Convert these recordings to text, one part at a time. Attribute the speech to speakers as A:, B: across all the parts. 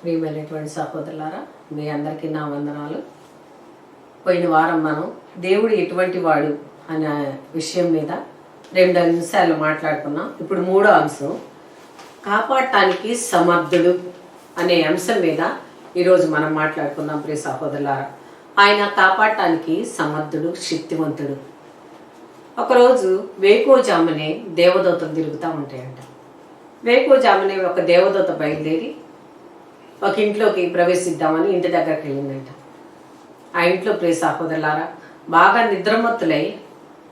A: ప్రియమైనటువంటి సహోదరులారా, మీ అందరికీ నా వందనాలు. పోయిన వారం మనం దేవుడు ఎటువంటి వాడు అనే విషయం మీద 2 నిమిషాలు మాట్లాడుకున్నాం. ఇప్పుడు 3వ అంశం, కాపాడటానికి సమర్థుడు అనే అంశం మీద ఈరోజు మనం మాట్లాడుకుందాం. ప్రియ సహోదరులారా, ఆయన కాపాడటానికి సమర్థుడు, శక్తివంతుడు. ఒకరోజు వేకువజామునే దేవదూతలు తిరుగుతూ ఉంటాయంట. వేకువజామునే ఒక దేవదూత బయలుదేరి ఒక ఇంట్లోకి ప్రవేశిద్దామని ఇంటి దగ్గరికి వెళ్ళిందంట. ఆ ఇంట్లో ప్రియ సహోదరులారా, బాగా నిద్రమత్తులై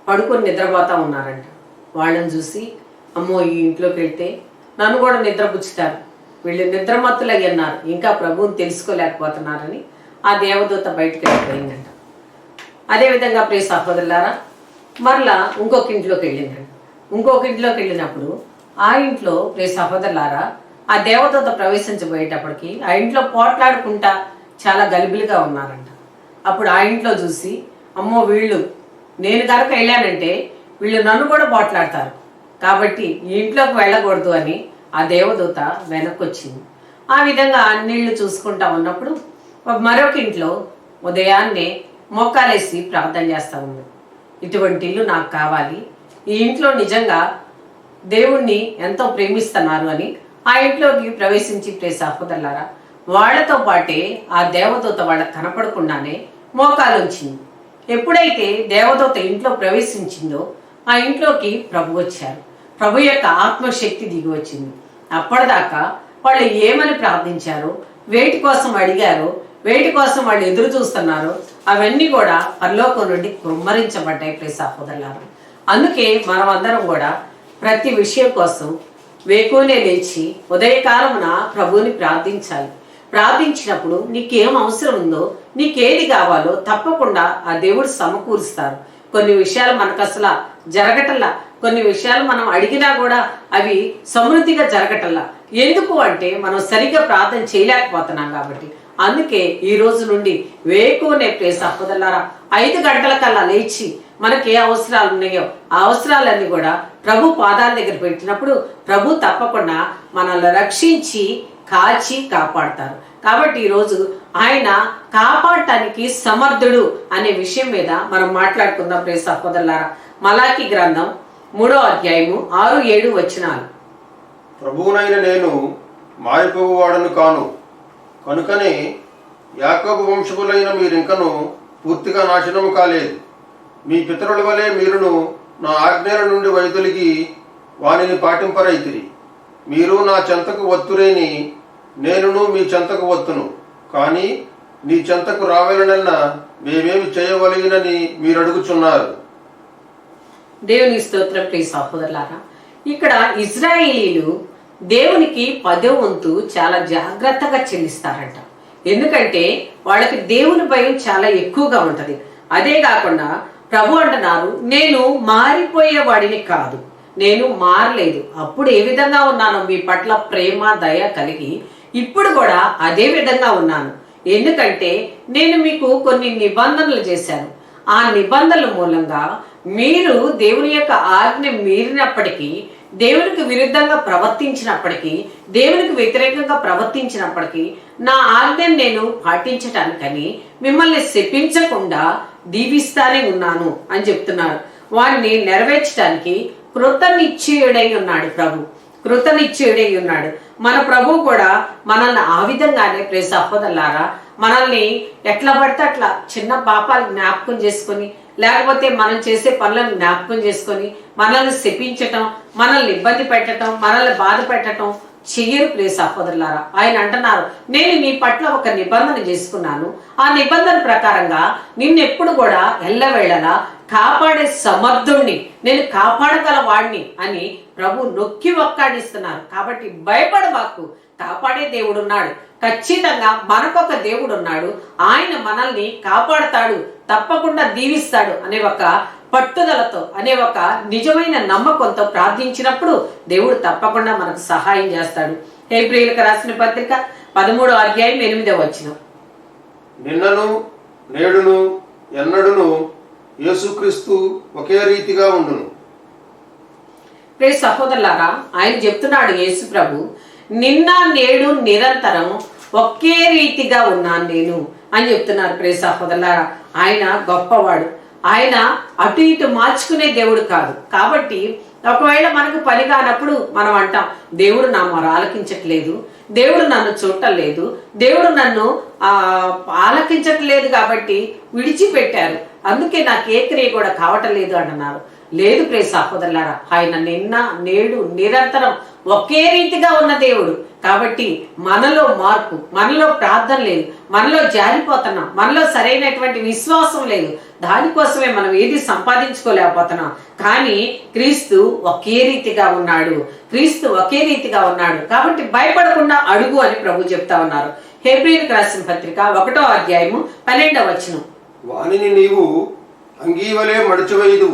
A: పడుకొని నిద్రపోతూ ఉన్నారంట. వాళ్ళని చూసి, అమ్మో ఈ ఇంట్లోకి వెళ్తే నన్ను కూడా నిద్రపుచ్చుతారు, వీళ్ళు నిద్రమత్తులై అన్నారు, ఇంకా ప్రభువుని తెలుసుకోలేకపోతున్నారని ఆ దేవదూత బయటకు వెళ్ళిపోయిందంట. అదేవిధంగా ప్రియ సహోదరులారా, మరలా ఇంకొక ఇంట్లోకి వెళ్ళిందంట. ఇంకొక ఇంట్లోకి వెళ్ళినప్పుడు ఆ ఇంట్లో ప్రియ సహోదరులారా, ఆ దేవదూత ప్రవేశించబోయేటప్పటికి ఆ ఇంట్లో పోట్లాడుకుంటా చాలా గలిబిలిగా ఉన్నారంట. అప్పుడు ఆ ఇంట్లో చూసి, అమ్మో వీళ్ళు నేను కనుక వెళ్ళానంటే వీళ్ళు నన్ను కూడా పోట్లాడతారు, కాబట్టి ఈ ఇంట్లోకి వెళ్ళకూడదు అని ఆ దేవదూత వెనక్కి వచ్చింది. ఆ విధంగా అన్నిళ్ళు చూసుకుంటా ఉన్నప్పుడు మరొక ఇంట్లో ఉదయాన్నే మోకాలేసి ప్రార్థన చేస్తూ ఉంది. ఇటువంటి ఇల్లు నాకు కావాలి, ఈ ఇంట్లో నిజంగా దేవుణ్ణి ఎంతో ప్రేమిస్తున్నారు అని ఆ ఇంట్లోకి ప్రవేశించి ప్రియ సహోదరులారా, వాళ్లతో పాటే ఆ దేవదూత వాళ్ళకి కనపడకుండానే మోకాలు ఉంచింది. ఎప్పుడైతే దేవదూత ఇంట్లో ప్రవేశించిందో ఆ ఇంట్లోకి ప్రభు వచ్చారు. ప్రభు యొక్క ఆత్మశక్తి దిగి వచ్చింది. అప్పటిదాకా వాళ్ళు ఏమని ప్రార్థించారో, వేటి కోసం అడిగారో, వేటి కోసం వాళ్ళు ఎదురు చూస్తున్నారో అవన్నీ కూడా పరలోకం నుండి కుమ్మరించబడ్డాయి ప్రియ సహోదరులారా. అందుకే మనం అందరం కూడా ప్రతి విషయం కోసం వేకువనే లేచి ఉదయకాలమున ప్రభువుని ప్రార్థించాలి. ప్రార్థించినప్పుడు నీకేం అవసరం ఉందో, నీకేది కావాలో తప్పకుండా ఆ దేవుడు సమకూరుస్తారు. కొన్ని విషయాలు మనకు అసలు జరగటల్లా, కొన్ని విషయాలు మనం అడిగినా కూడా అవి సమృద్ధిగా జరగటల్లా. ఎందుకు అంటే మనం సరిగ్గా ప్రార్థన చేయలేకపోతున్నాం కాబట్టి. అందుకే ఈ రోజు నుండి వేకువనే ప్రియ సహోదరులారా 5 గంటల కల్లా లేచి మనకి ఏ అవసరాలు ఉన్నాయో ఆ అవసరాలన్నీ కూడా ప్రభు పాదాల దగ్గర పెట్టినప్పుడు ప్రభు తప్పకుండా మనల్ని రక్షించి కాచి కాపాడతారు. కాబట్టి ఈరోజు ఆయన కాపాడటానికి సమర్థుడు అనే విషయం మీద మనం మాట్లాడుకుందాం ప్రియ సహోదరులారా. మలాకి గ్రంథం 3వ అధ్యాయము 6-7 వచనాలు.
B: ప్రభువునైన నేను మారిపోవాడను కాను, కనుకనే యాకోబు వంశములైన మీరింకను పూర్తిగా నాశనము కాలేదు. మీ పితరుల వలె మీరును నా ఆజ్ఞల నుండి వైదొలిగి వానిని పాటింపరైతిరి. మీరు నా చెంతకు వత్తురేని నేనును మీ చెంతకు వత్తును, కానీ నీ చెంతకు రావాలనన్నా మేమేమి చేయవలగినని మీరు అడుగుచున్నారు.
A: దేవుని స్తోత్రం ప్రియ సహోదరులారా. ఇక్కడ ఇజ్రాయేలీలు దేవునికి 10వ వంతు చాలా జాగ్రత్తగా చెల్లిస్తారంట. ఎందుకంటే వాళ్ళకి దేవుని భయం చాలా ఎక్కువగా ఉంటది. అదే కాకుండా ప్రభు అంటున్నారు, నేను మారిపోయేవాడిని కాదు, నేను మారలేదు. అప్పుడు ఏ విధంగా ఉన్నానో మీ పట్ల ప్రేమ దయ కలిగి ఇప్పుడు కూడా అదే విధంగా ఉన్నాను. ఎందుకంటే నేను మీకు కొన్ని నిబంధనలు చేశాను. ఆ నిబంధనల మూలంగా మీరు దేవుని యొక్క ఆజ్ఞ మీరినప్పటికీ, దేవునికి విరుద్ధంగా ప్రవర్తించినప్పటికీ, దేవునికి వ్యతిరేకంగా ప్రవర్తించినప్పటికీ నా ఆజ్ఞను నేను పాటించటానికని మిమ్మల్ని శపించకుండా దీవిస్తానే ఉన్నాను అని చెప్తున్నారు. వారిని నెరవేర్చడానికి కృతనిశ్చయుడై ఉన్నాడు ప్రభు, కృతనిశ్చయుడై ఉన్నాడు. మన ప్రభు కూడా మనల్ని ఆ విధంగానే ప్రియ సహోదరులారా, మనల్ని ఎట్లా పడితే అట్లా చిన్న పాపాలు జ్ఞాపకం చేసుకొని, లేకపోతే మనం చేసే పనులను జ్ఞాపకం చేసుకొని మనల్ని శపించటం, మనల్ని ఇబ్బంది పెట్టడం, మనల్ని బాధ పెట్టడం చెయ్యరు ప్రియ సహోదరులారా. ఆయన అంటున్నారు, నేను నీ పట్ల ఒక నిబంధన చేసుకున్నాను, ఆ నిబంధన ప్రకారంగా నిన్నెప్పుడు కూడా ఎల్లవేళలా కాపాడే సమర్థుణ్ణి, నేను కాపాడగల వాడిని అని ప్రభు నొక్కి ఒక్కాడిస్తున్నారు. కాబట్టి భయపడబాకు, కాపాడే దేవుడు ఉన్నాడు. ఖచ్చితంగా మనకొక దేవుడు ఉన్నాడు, ఆయన మనల్ని కాపాడతాడు, తప్పకుండా దీవిస్తాడు అనే ఒక పట్టుదలతో, అనే ఒక నిజమైన నమ్మకంతో ప్రార్థించినప్పుడు దేవుడు తప్పకుండా మనకు సహాయం చేస్తాడు. హెబ్రీయులకు రాసిన పత్రిక 13వ అధ్యాయం 8వ వచనం.
B: నిన్నను నేడును ఎన్నడును యేసుక్రీస్తు ఒకే రీతిగా ఉండును.
A: ప్రియ సహోదరులారా, ఆయన చెప్తున్నాడు యేసు ప్రభు, నిన్న నేడు నిరంతరం ఒకే రీతిగా ఉన్నాను నేను అని చెప్తున్నారు. ప్రియ సహోదరులారా, ఆయన గొప్పవాడు. ఆయన అటు ఇటు మార్చుకునే దేవుడు కాదు. కాబట్టి ఒకవేళ మనకు పని కానప్పుడు మనం అంటాం, దేవుడు నా మొర ఆలకించట్లేదు, దేవుడు నన్ను చూడలేదు, దేవుడు నన్ను ఆలకించట్లేదు కాబట్టి విడిచిపెట్టారు, అందుకే నాకు ఏ క్రియ కూడా కావటం లేదు అంటున్నారు. లేదు ప్రియ సహోదరులారా, ఆయన నిన్న నేడు నిరంతరం ఒకే రీతిగా ఉన్న దేవుడు. కాబట్టి మనలో మార్పు, మనలో ప్రార్థన లేదు, మనలో జారిపోతున్నాం, మనలో సరైనటువంటి విశ్వాసం లేదు, దానికోసమే మనం ఏది సంపాదించుకోలేకపోతున్నాం. కానీ క్రీస్తు ఒకే రీతిగా ఉన్నాడు, క్రీస్తు ఒకే రీతిగా ఉన్నాడు. కాబట్టి భయపడకుండా అడుగు అని ప్రభు చెప్తా ఉన్నారు. హెబ్రీయులకు రాసిన పత్రిక 1వ అధ్యాయము 12వ వచనం.
B: వానిని నీవు అంగీ వలె మడిచివేయుదు,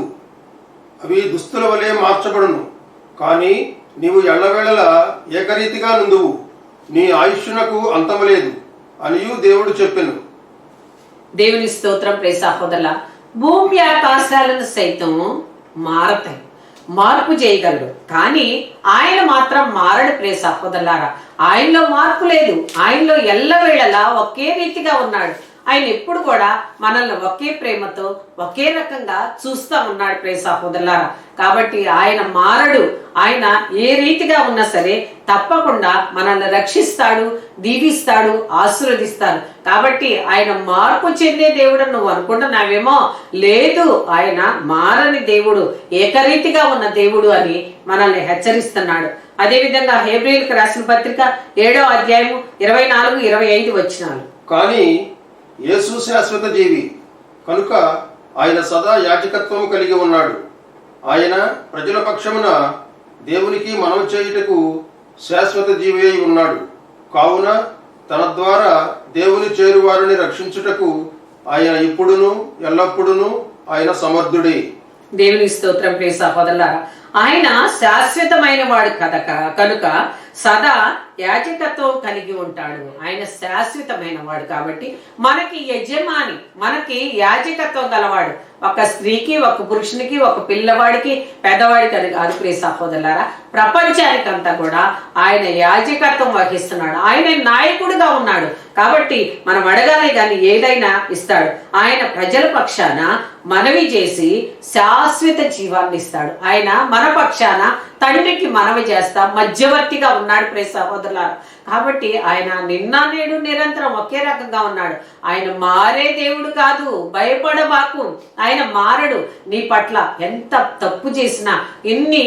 B: అవి దుస్తుల వలె మార్చబడును, కానీ నీవు ఎల్లవేళలా ఏకరీతిగా నుందువు, నీ ఆయుష్యునకు అంతము లేదు అనియు దేవుడు చెప్పెను.
A: దేవుని స్తోత్రం. ప్రియ సహోదరుల, భూమి ఆకాశాలను సైతం మారతాయి, మార్పు చేయగలడు, కానీ ఆయన మాత్రం మారడు. ప్రియ సహోదరులారా, ఆయనలో మార్పు లేదు, ఆయనలో ఎల్లవేళలా ఒకే రీతిగా ఉన్నాడు. ఆయన ఎప్పుడు కూడా మనల్ని ఒకే ప్రేమతో ఒకే రకంగా చూస్తూ ఉన్నాడు. ప్రియ సహోదరులారా, కాబట్టి ఆయన మారడు. ఆయన ఏ రీతిగా ఉన్నా సరే తప్పకుండా మనల్ని రక్షిస్తాడు, దీవిస్తాడు, ఆశీర్వదిస్తాడు. కాబట్టి ఆయన మార్పు చెందే దేవుడు నువ్వు అనుకుంటున్నావేమో, లేదు, ఆయన మారని దేవుడు, ఏకరీతిగా ఉన్న దేవుడు అని మనల్ని హెచ్చరిస్తున్నాడు. అదేవిధంగా హెబ్రీయులకు రాసిన పత్రిక 7వ అధ్యాయము 24, 25 వచనాలు.
B: కానీ యేసు శాశ్వత జీవి కనుక ఆయన సదా యాజకత్వము కలిగి ఉన్నాడు. ఆయన ప్రజల పక్షమున దేవునికి మనవి చేయుటకు శాశ్వత జీవి అయి ఉన్నాడు. కావున తన ద్వారా దేవుని చేరువారిని రక్షించుటకు ఆయన ఇప్పుడును ఎల్లప్పుడును ఆయన సమర్థుడే.
A: దేవుని స్తోత్రం. ప్రియ సహోదరులారా, ఆయన శాశ్వతమైన వాడు కనుక సదా యాజకత్వం కలిగి ఉంటాడు. ఆయన శాశ్వతమైన వాడు కాబట్టి మనకి యజమాని, మనకి యాజకత్వం గలవాడు. ఒక స్త్రీకి, ఒక పురుషునికి, ఒక పిల్లవాడికి, పెద్దవాడికి అని కాదు ప్రియ సహోదరులారా, ప్రపంచానికంతా కూడా ఆయన యాజకత్వం వహిస్తున్నాడు. ఆయన నాయకుడిగా ఉన్నాడు. కాబట్టి మనం అడగాలి కానీ ఏదైనా ఇస్తాడు. ఆయన ప్రజల పక్షాన మనవి చేసి శాశ్వత జీవాన్ని ఇస్తాడు. ఆయన మన పక్షాన తండ్రికి మనవి చేస్తా మధ్యవర్తిగా ఉన్నాడు ప్రియ సహోదరులారా. కాబట్టి ఆయన నిన్న నేడు నిరంతరం ఒకే రకంగా ఉన్నాడు. ఆయన మారే దేవుడు కాదు, భయపడబాకు. ఆయన మారడు. నీ పట్ల ఎంత తప్పు చేసినా, ఎన్ని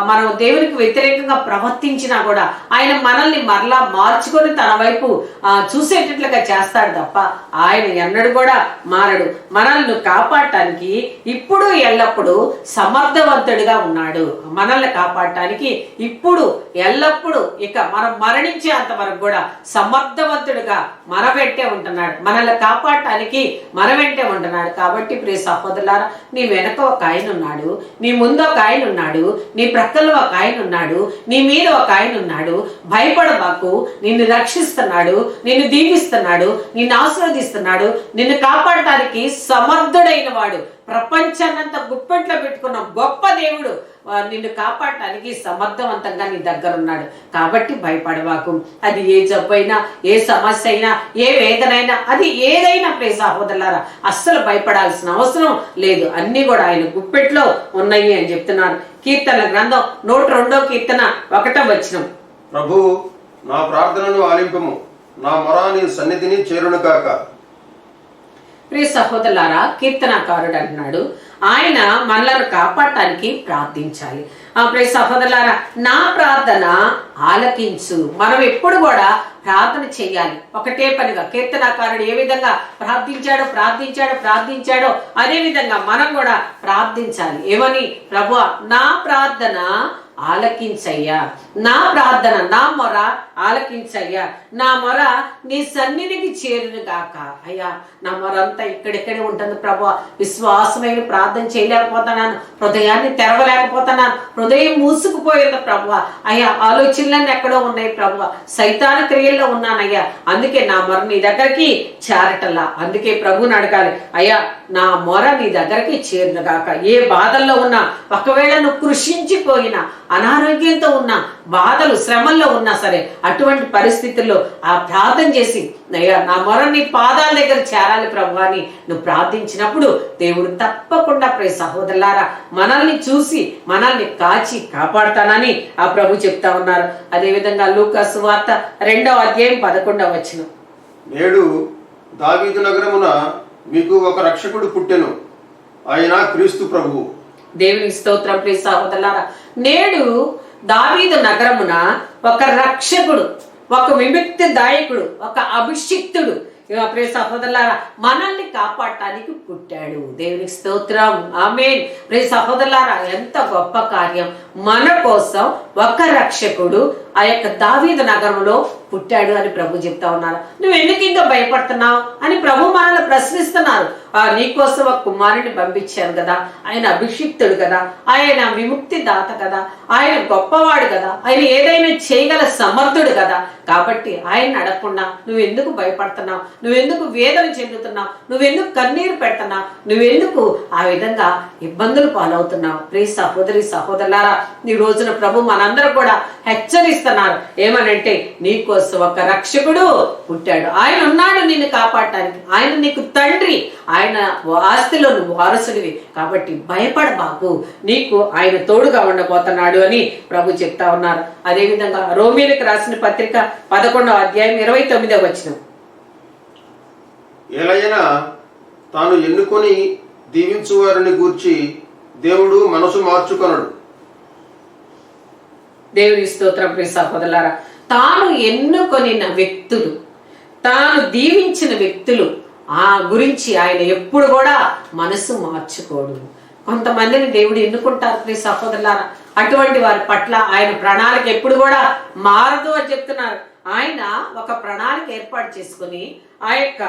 A: మనం దేవునికి వ్యతిరేకంగా ప్రవర్తించినా కూడా ఆయన మనల్ని మరలా మార్చుకొని తన వైపు చూసేటట్లుగా చేస్తాడు తప్ప ఆయన ఎన్నడూ కూడా మారడు. మనల్ని కాపాడటానికి ఇప్పుడు ఎల్లప్పుడూ సమర్థవంతుడిగా ఉన్నాడు. మనల్ని కాపాడటానికి ఇప్పుడు ఎల్లప్పుడూ, ఇక మనం మరణించే అంతవరకు కూడా సమర్థవంతుడిగా మన వెంటే ఉంటున్నాడు. మనల్ని కాపాడటానికి మన వెంటే ఉంటున్నాడు. కాబట్టి ప్రియ సహోదరులారా, నీ వెనక ఒక ఆయన ఉన్నాడు, నీ ముందు ఒక ఆయన ఉన్నాడు, నీ ప్రక్కలో ఒక ఆయన ఉన్నాడు, నీ మీద ఒక ఆయన ఉన్నాడు. భయపడబాకు. నిన్ను రక్షిస్తున్నాడు, నిన్ను దీవిస్తున్నాడు, నిన్ను ఆశీర్వదిస్తున్నాడు, నిన్ను కాపాడటానికి సమర్థుడైన వాడు, ప్రపంచాన్నంతా గుప్పెట్లో పెట్టుకున్న గొప్ప దేవుడు నిన్ను కాపాడటానికి సమర్థవంతంగా నీ దగ్గర ఉన్నాడు. కాబట్టి భయపడవాకు. అది ఏ జబ్బైనా, ఏ సమస్య అయినా, ఏ వేదనైనా, అది ఏదైనా ప్రియ సహోదరులారా అస్సలు భయపడాల్సిన అవసరం లేదు. అన్ని కూడా ఆయన గుప్పెట్లో ఉన్నాయి అని చెప్తున్నారు. కీర్తన గ్రంథం 102వ కీర్తన 1వ వచనం.
B: ప్రభు, నా ప్రార్థనను ఆలింపము, నా మొర నీ సన్నిధిని చేరును కాక.
A: ప్రియ సహోదరులారా, కీర్తనకారుడు అంటున్నాడు ఆయన మనలను కాపాడటానికి ప్రార్థించాలి. ప్రియ సహోదరులారా, నా ప్రార్థన ఆలకించు. మనం ఎప్పుడు కూడా ప్రార్థన చేయాలి ఒకటే పనిగా. కీర్తనకారుడు ఏ విధంగా ప్రార్థించాడో అదే విధంగా మనం కూడా ప్రార్థించాలి. ఏమని? ప్రభువా, నా ప్రార్థన ఆలకించయ్యా, నా ప్రార్థన, నా మొర ఆలకించయ్యా, నా మొర నీ సన్నిధికి చేరును గాక. అయ్యా, నా మొర అంతా ఇక్కడెక్కడే ఉంటుంది ప్రభువా. విశ్వాసమైన ప్రార్థన చేయలేకపోతున్నాను, హృదయాన్ని తెరవలేకపోతున్నాను, హృదయం మూసుకుపోయింది ప్రభువా. అయ్యా, ఆలోచనలన్నీ ఎక్కడో ఉన్నాయి ప్రభువా. సైతాను క్రియలు వేదనలో ఉన్నానయ్యా, అందుకే నా మొర నీ దగ్గరికి చేరటల్లా. అందుకే ప్రభుని అడగాలి, అయ్యా నా మొర నీ దగ్గరికి చేరుగాక. ఏ బాధల్లో ఉన్నా, ఒకవేళ నువ్వు కృషించిపోయినా, అనారోగ్యంతో ఉన్నా, బాధలు శ్రమల్లో ఉన్నా సరే, అటువంటి పరిస్థితుల్లో ఆ ప్రార్థన చేసి, అయ్యా నా మొర నీ పాదాల దగ్గర చేరాలి ప్రభు అని నువ్వు ప్రార్థించినప్పుడు దేవుడు తప్పకుండా ప్రియ సహోదరులారా మనల్ని చూసి మనల్ని కాచి కాపాడుతానని ఆ ప్రభు చెప్తా ఉన్నారు. అదేవిధంగా లూకా సువార్త 2వ అధ్యాయం 11వ వచనం.
B: నేడు దావీదు నగరమున మీకు ఒక రక్షకుడు పుట్టెను, ఆయన క్రీస్తు ప్రభువు.
A: దేవునికి స్తోత్రం. ప్రియ సహోదరులారా, నేడు దావీదు నగరమున ఒక రక్షకుడు, ఒక విముక్తి దాయకుడు, ఒక అభిషిక్తుడు ప్రియ సహోదరులారా మనల్ని కాపాడటానికి పుట్టాడు. దేవునికి స్తోత్రం. ఆమేన్. ప్రియ సహోదరులారా ఎంత గొప్ప కార్యం! మన కోసం ఒక రక్షకుడు ఆ యొక్క దావీదు నగరంలో పుట్టాడు అని ప్రభు చెప్తా ఉన్నారు. నువ్వు ఎందుకు ఇంకా భయపడుతున్నావు అని ప్రభు మనల్ని ప్రశ్నిస్తున్నారు. నీకోసం ఒక కుమారుని పంపించాను కదా, ఆయన అభిషిక్తుడు కదా, ఆయన విముక్తి దాత కదా, ఆయన గొప్పవాడు కదా, ఆయన ఏదైనా చేయగల సమర్థుడు కదా. కాబట్టి ఆయన అడగకుండా నువ్వెందుకు భయపడుతున్నావు, నువ్వెందుకు వేదన చెందుతున్నావు, నువ్వెందుకు కన్నీరు పెడుతున్నావు, నువ్వెందుకు ఆ విధంగా ఇబ్బందులు పాలవుతున్నావు? ప్రియ సహోదరి సహోదరులారా, ఈ రోజున ప్రభు మనందరూ కూడా హెచ్చరిస్తున్నారు. ఏమనంటే నీకోసం ఒక రక్షకుడు పుట్టాడు, ఆయన ఉన్నాడు నిన్ను కాపాడటానికి, ఆయన నీకు తండ్రి, ఆయన ఆస్తిలో నువ్వు వారసుడివి. కాబట్టి భయపడబాకు, నీకు ఆయన తోడుగా ఉండబోతున్నాడు అని ప్రభు చెప్తా ఉన్నారు. అదేవిధంగా రోమీయులకు రాసిన పత్రిక 11వ అధ్యాయం 29వ వచనం.
B: ఏలైనా తాను ఎన్నుకొని దీవించువారిని గూర్చి దేవుడు మనసు మార్చుకొనడు.
A: దేవుని స్తోత్రం. ప్రియ సహోదరులారా, తాను ఎన్నుకొనిన వ్యక్తులు, తాను దీవించిన వ్యక్తులు ఆ గురించి ఆయన ఎప్పుడు కూడా మనసు మార్చుకోడు. కొంతమందిని దేవుడు ఎన్నుకుంటారు ప్రియ సహోదరులారా, అటువంటి వారి పట్ల ఆయన ప్రణాళిక ఎప్పుడు కూడా మారదు అని చెప్తున్నారు. ఆయన ఒక ప్రణాళిక ఏర్పాటు చేసుకుని ఆ యొక్క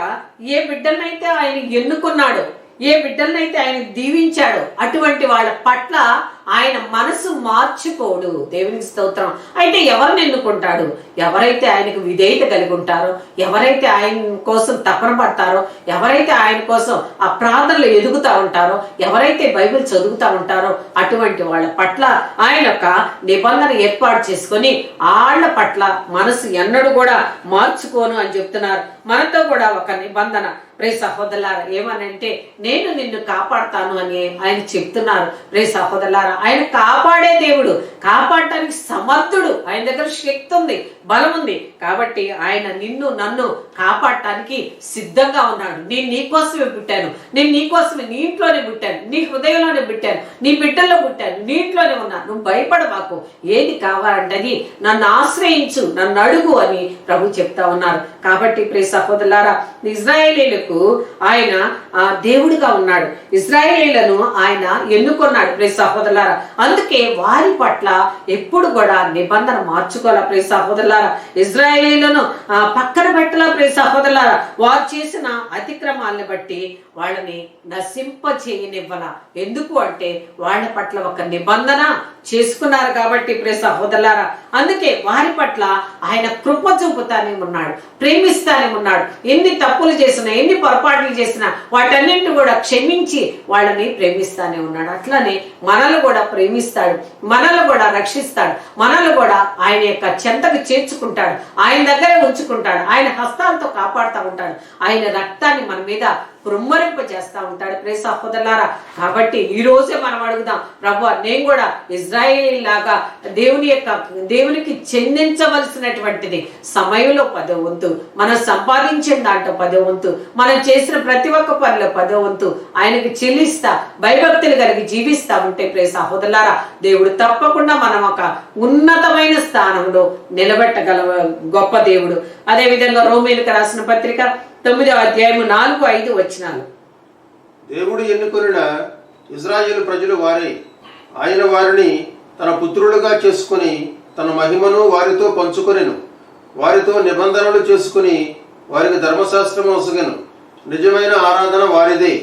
A: ఏ బిడ్డలనైతే ఆయన ఎన్నుకున్నాడో, ఏ బిడ్డలనైతే ఆయన దీవించాడో అటువంటి వాళ్ళ పట్ల ఆయన మనసు మార్చుకోడు. దేవునికి స్తోత్రం. అయితే ఎవరిని ఎన్నుకుంటాడు? ఎవరైతే ఆయనకు విధేయత కలిగి ఉంటారో, ఎవరైతే ఆయన కోసం తపన పడతారో, ఎవరైతే ఆయన కోసం ఆ ప్రార్థనలు ఎదుగుతూ ఉంటారో, ఎవరైతే బైబిల్ చదువుతూ ఉంటారో అటువంటి వాళ్ళ పట్ల ఆయన ఒక నిబంధన ఏర్పాటు చేసుకొని వాళ్ళ పట్ల మనసు ఎన్నడూ కూడా మార్చుకోను అని చెప్తున్నారు. మనతో కూడా ఒక నిబంధన ప్రియ సహోదరులారా ఏమనంటే, నేను నిన్ను కాపాడుతాను అని ఆయన చెప్తున్నారు. ప్రియ సహోదరులారా, ఆయన కాపాడే దేవుడు, కాపాడటానికి సమర్థుడు. ఆయన దగ్గర శక్తి ఉంది, బలం ఉంది. కాబట్టి ఆయన నిన్ను నన్ను కాపాడటానికి సిద్ధంగా ఉన్నాడు. నేను నీకోసమే పుట్టాను, నేను నీకోసమే నీ ఇంట్లోనే పుట్టాను, నీ హృదయంలోనే పుట్టాను, నీ బిడ్డల్లో పుట్టాను, నీ ఇంట్లోనే ఉన్నా. నువ్వు భయపడమాకు, ఏది కావాలంటది నన్ను ఆశ్రయించు, నన్ను అడుగు అని ప్రభు చెప్తా ఉన్నారు. కాబట్టి ప్రియ సహోదరులారా, ఇజ్రాయేలీలకు ఆయన దేవుడిగా ఉన్నాడు, ఇజ్రాయేలీలను ఆయన ఎన్నుకున్నాడు ప్రియ సహోదరులారా. అందుకే వారి పట్ల ఎప్పుడు కూడా నిబంధన మార్చుకోవాలా ప్రియ సహోదరులారా. ఇజ్రాయేలీలను పక్కన పెట్టాలా ప్రియ సహోదరులారా. వారు చేసిన అతిక్రమాలను బట్టి వాళ్ళని నశింప చేయనివ్వాల. ఎందుకు అంటే వాళ్ళ పట్ల ఒక నిబంధన చేసుకున్నారు కాబట్టి ప్రియ సహోదరులారా. అందుకే వారి పట్ల ఆయన కృప చూపుతానే ఉన్నాడు, ప్రేమిస్తానే ఉన్నాడు. ఎన్ని తప్పులు చేసినా, ఎన్ని పొరపాట్లు చేసినా వాటన్నింటిని కూడా క్షమించి వాళ్ళని ప్రేమిస్తానే ఉన్నాడు. అట్లనే మనల్ని కూడా ప్రేమిస్తాడు, మనల్ని కూడా రక్షిస్తాడు, మనల్ని కూడా ఆయన యొక్క చెంతకు చేర్చుకుంటాడు, ఆయన దగ్గర ఉంచుకుంటాడు, ఆయన హస్తాలతో కాపాడుతూ ఉంటాడు, ఆయన రక్తాన్ని మన మీద కృమ్మరింప చేస్తా ఉంటాడు ప్రియ సహోదరులారా. కాబట్టి ఈ రోజే మనం అడుగుదాం, ప్రభువా నేను కూడా ఇజ్రాయేలీ లాగా దేవునికి చెందించవలసినటువంటిది సమయంలో 10వ వంతు, మనం సంపాదించిన దాంట్లో 10వ వంతు, మనం చేసిన ప్రతి ఒక్క పనిలో 10వ వంతు ఆయనకి చెల్లిస్తా భయభక్తులు కలిగి జీవిస్తా ఉంటే ప్రియ సహోదరులారా, దేవుడు తప్పకుండా మనం ఒక ఉన్నతమైన స్థానంలో నిలబెట్టగల గొప్ప దేవుడు. అదే విధంగా రోమీయులకు రాసిన పత్రిక 9వ అధ్యాయము 4-5 వచనాలు.
B: దేవుడు ఎన్నుకొనిన ఇజ్రాయేలు ప్రజలు వారే, ఆయన వారిని తన పుత్రులుగా చేసుకుని తన మహిమను వారితో పంచుకొనెను, వారితో నిబంధనలు చేసుకుని వారికి ధర్మశాస్త్రము ఒసగెను. నిజమైన ఆరాధన వారిదే,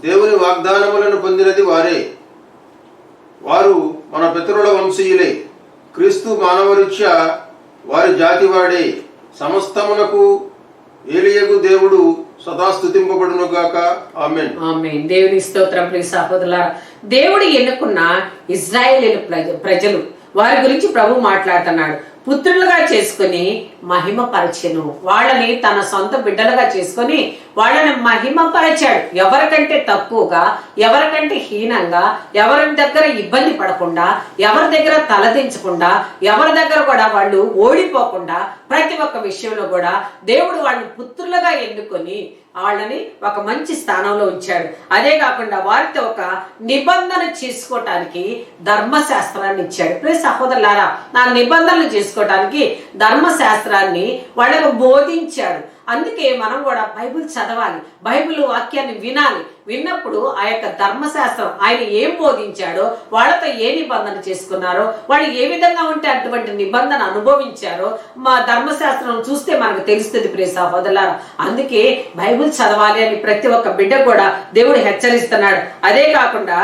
B: దేవుని వాగ్దానములను పొందినది వారే. వారు మన పితరుల వంశీయులే, క్రీస్తు మానవరీత్యా వారి జాతివాడే, సమస్తమునకు ఏలియగు దేవుడు సదా స్తుతింపబడును గాక. ఆమేన్.
A: ఆమేన్. దేవుని స్తోత్రం. ప్రియ సహోదరులారా, దేవుడు ఎన్నుకున్న ఇశ్రాయేలీయుల ప్రజలు వారి గురించి ప్రభు మాట్లాడుతున్నాడు. పుత్రులుగా చేసుకుని మహిమపరచెను, వాళ్ళని తన సొంత బిడ్డలుగా చేసుకొని వాళ్ళని మహిమపరచాడు. ఎవరికంటే తక్కువగా, ఎవరికంటే హీనంగా, ఎవరి దగ్గర ఇబ్బంది పడకుండా, ఎవరి దగ్గర తలదించకుండా, ఎవరి దగ్గర కూడా వాళ్ళు ఓడిపోకుండా ప్రతి ఒక్క విషయంలో కూడా దేవుడు వాళ్ళని పుత్రులుగా ఎన్నుకొని వాళ్ళని ఒక మంచి స్థానంలో ఉంచాడు. అదే కాకుండా వారితో ఒక నిబంధన చేసుకోవటానికి ధర్మశాస్త్రాన్ని ఇచ్చాడు. ప్రియ సహోదరులారా, నా నిబంధనలు చేసుకోవటానికి ధర్మశాస్త్రాన్ని వాళ్ళకు బోధించాడు. అందుకే మనం కూడా బైబిల్ చదవాలి, బైబిల్ వాక్యాన్ని వినాలి. విన్నప్పుడు ఆ యొక్క ధర్మశాస్త్రం ఆయన ఏం బోధించాడో, వాళ్ళతో ఏ నిబంధన చేసుకున్నారో, వాళ్ళు ఏ విధంగా ఉంటే అటువంటి నిబంధన అనుభవించారో మా ధర్మశాస్త్రం చూస్తే మనకు తెలుస్తుంది. ప్రియ సహోదరులారా, అందుకే బైబిల్ చదవాలి అని ప్రతి ఒక్క బిడ్డ కూడా దేవుడు హెచ్చరిస్తున్నాడు. అదే కాకుండా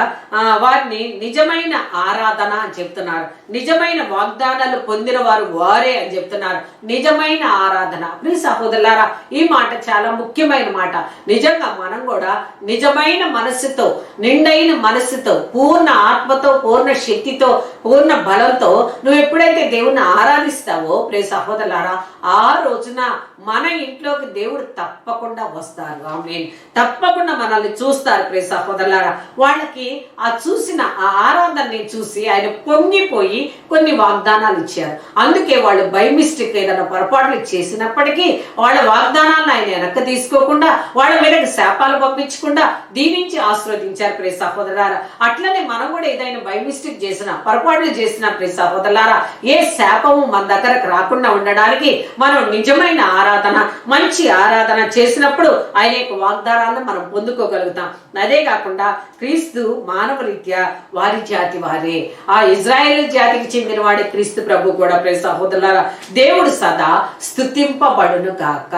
A: వారిని నిజమైన ఆరాధన అని చెప్తున్నారు. నిజమైన వాగ్దానాలు పొందిన వారు వారే అని చెప్తున్నారు. నిజమైన ఆరాధన. ప్రియ సహోదరులారా, ఈ మాట చాలా ముఖ్యమైన మాట. నిజంగా మనం కూడా నిజమైన మనస్సుతో, నిండైన మనస్సుతో, పూర్ణ ఆత్మతో, పూర్ణ శక్తితో, పూర్ణ బలంతో నువ్వు ఎప్పుడైతే దేవుణ్ణి ఆరాధిస్తావో ప్రియ సహోదరులారా, ఆ రోజున మన ఇంట్లోకి దేవుడు తప్పకుండా వస్తారు. ఆమేన్. తప్పకుండా మనల్ని చూస్తారు. ప్రియ సహోదరులారా, వాళ్ళకి ఆ చూసిన ఆ ఆరాధనని చూసి ఆయన పొంగిపోయి కొన్ని వాగ్దానాలు ఇచ్చారు. అందుకే వాళ్ళు బై మిస్టేక్ ఏదైనా పొరపాట్లు చేసినప్పటికీ వాళ్ళ వాగ్దానాలను ఆయన వెనక్కి తీసుకోకుండా, వాళ్ళ మీదకి శాపాలు పంపించకుండా దీవించి ఆశీర్వదించారు. ప్రియ సహోదరులారా, అట్లనే మనం కూడా ఏదైనా బై మిస్టేక్ చేసిన, పొరపాట్లు చేసిన ప్రియ సహోదరులారా, ఏ శాపము మన దగ్గరకు రాకుండా ఉండడానికి మనం నిజమైన ఆరాధన, మంచి ఆరాధన చేసినప్పుడు ఆయన యొక్క వాగ్దానాలను మనం పొందుకోగలుగుతాం. అదే కాకుండా క్రీస్తు మానవ రీత్యా వారి జాతి వారే, ఆ ఇజ్రాయేల్ జాతికి చెందిన వాడే క్రీస్తు ప్రభు కూడా. ప్రియ సహోదరులారా, దేవుడు సదా స్తుతింపబడును గాక.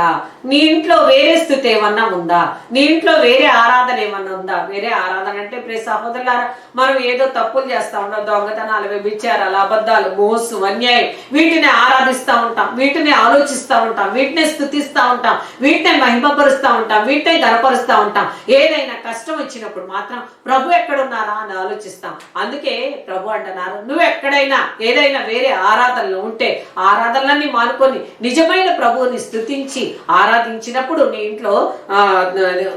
A: నీ ఇంట్లో వేరే స్థుతి ఏమన్నా ఉందా? నీ ఇంట్లో వేరే ఆరాధన ఏమన్నా ఉందా? వేరే ఆరాధన అంటే ప్రియ సహోదరులారా, మనం ఏదో తప్పులు చేస్తా ఉంటాం, దొంగతనాలు, వ్యభిచారాలు, అబద్ధాలు, మోసం, అన్యాయం, వీటిని ఆరాధిస్తూ ఉంటాం, వీటిని ఆలోచిస్తూ ఉంటాం, వీటినే స్తుతిస్తూ ఉంటాం, వీటినే మహిమపరుస్తూ ఉంటాం, వీటినే గనపరుస్తూ ఉంటాం. ఏదైనా కష్టం వచ్చినప్పుడు మాత్రం ప్రభు ఎక్కడున్నారా అని ఆలోచిస్తాం. అందుకే ప్రభు అంటున్నారు, నువ్వు ఎక్కడైనా ఏదైనా వేరే ఆరాధనలు ఉంటే ఆరాధనలన్నీ మానుకొని నిజమైన ప్రభువుని స్తుతించి ఆరాధించినప్పుడు నీ ఇంట్లో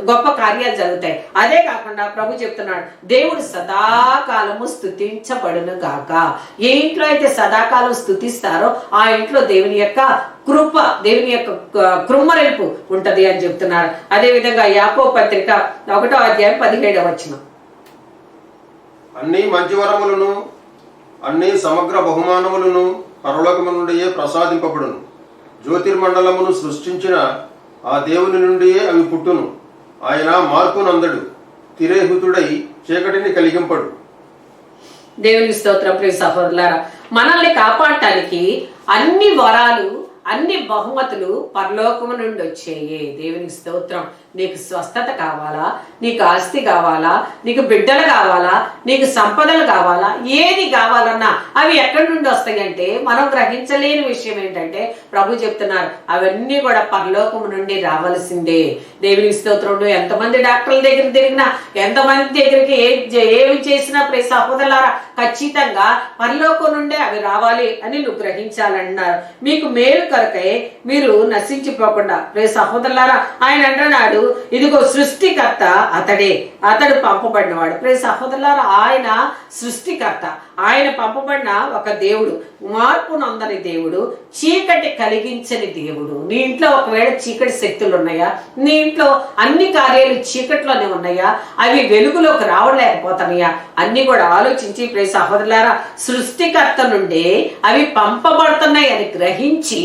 A: గొప్ప కార్యాలు జరుగుతాయి. అదే కాకుండా ప్రభు చెప్తున్నాడు, దేవుడు సదాకాలము స్తుతించబడును గాక. ఏ ఇంట్లో అయితే సదాకాలం స్తుతిస్తారో ఆ ఇంట్లో దేవుని యొక్క కృప, దేవుని యొక్క కృమ్మరింపు ఉంటది అని చెప్తున్నారు. అదే విధంగా యాకోబు పత్రిక 1వ అధ్యాయం 17వ వచనం,
B: అన్ని మంచి వరములను, అన్ని సమగ్ర బహుమానములను పరలోకము నుండియే ప్రసాదింపబడును. జ్యోతిర్మండలమును సృష్టించిన ఆ దేవుని నుండియే అవి పుట్టును. ఆయన మార్పు నందడు, తిరేహుతుడై చీకటిని కలిగింపడు.
A: దేవుని స్తోత్రం. ప్రియ సహోదరులారా, మనల్ని కాపాడటానికి అన్ని వరాలు, అన్ని బహుమతులు పరలోకము నుండి వచ్చేయే. దేవునికి స్తోత్రం. నీకు స్వస్థత కావాలా, నీకు ఆస్తి కావాలా, నీకు బిడ్డలు కావాలా, నీకు సంపదలు కావాలా, ఏది కావాలన్నా అవి ఎక్కడి నుండి వస్తాయి అంటే మనం గ్రహించలేని విషయం ఏంటంటే ప్రభు చెప్తున్నారు, అవన్నీ కూడా పరలోకము నుండి రావాల్సిందే. దేవునికి స్తోత్రం. నువ్వు ఎంతమంది డాక్టర్ల దగ్గర తిరిగినా, ఎంతమంది దగ్గరికి ఏమి చేసినా ప్రియ సహోదరులారా, ఖచ్చితంగా పరలోకం నుండే అవి రావాలి అని నువ్వు గ్రహించాలన్నారు. మీకు మేలు కొరకై మీరు నశించిపోకుండా. ప్రియ సహోదరులారా, ఆయన అంటున్నాడు, ఇదిగో సృష్టికర్త అతడే, అతడు పంపబడినవాడు. ప్రియ సహోదరులారా, ఆయన సృష్టికర్త, ఆయన పంపబడిన ఒక దేవుడు, మార్పు నొందని దేవుడు, చీకటి కలిగించని దేవుడు. నీ ఇంట్లో ఒకవేళ చీకటి శక్తులు ఉన్నాయా? నీ ఇంట్లో అన్ని కార్యాలు చీకట్లోనే ఉన్నాయా? అవి వెలుగులోకి రావలేకపోతున్నాయా? అన్ని కూడా ఆలోచించి ప్రియ సహోదరులారా, సృష్టికర్త నుండి అవి పంపబడుతున్నాయి అని గ్రహించి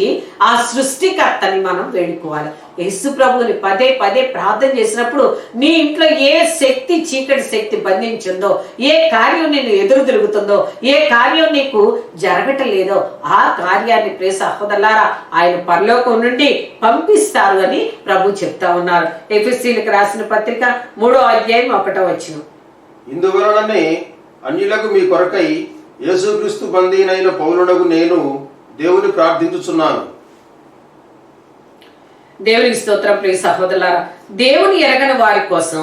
A: ఆ సృష్టికర్తని మనం వేడుకోవాలి. యేసు ప్రభువుని పదే పదే ప్రార్థన చేసినప్పుడు నీ ఇంట్లో ఏ శక్తి, చీకటి శక్తి బంధించిందో, ఏ కార్యం నేను ఎదురు తిరుగుతుందో, ఏ కార్యం నీకు జరగటలేదో ఆ కార్యాన్ని ప్రియ సహోదరులారా ఆయన పరలోకం నుండి పంపిస్తారు అని ప్రభు చెప్తా ఉన్నారు. ఎఫెసీయులకు రాసిన పత్రిక 3వ అధ్యాయం 1వ వచనం,
B: ఇందువలననే అన్యులకు మీ కొరకై యేసుక్రీస్తు బందీనైన పౌలునగు నేను దేవుని ప్రార్థించుచున్నాను.
A: దేవునికి స్తోత్రం. ప్రియ సహోదరులారా, దేవుని ఎరగని వారి కోసం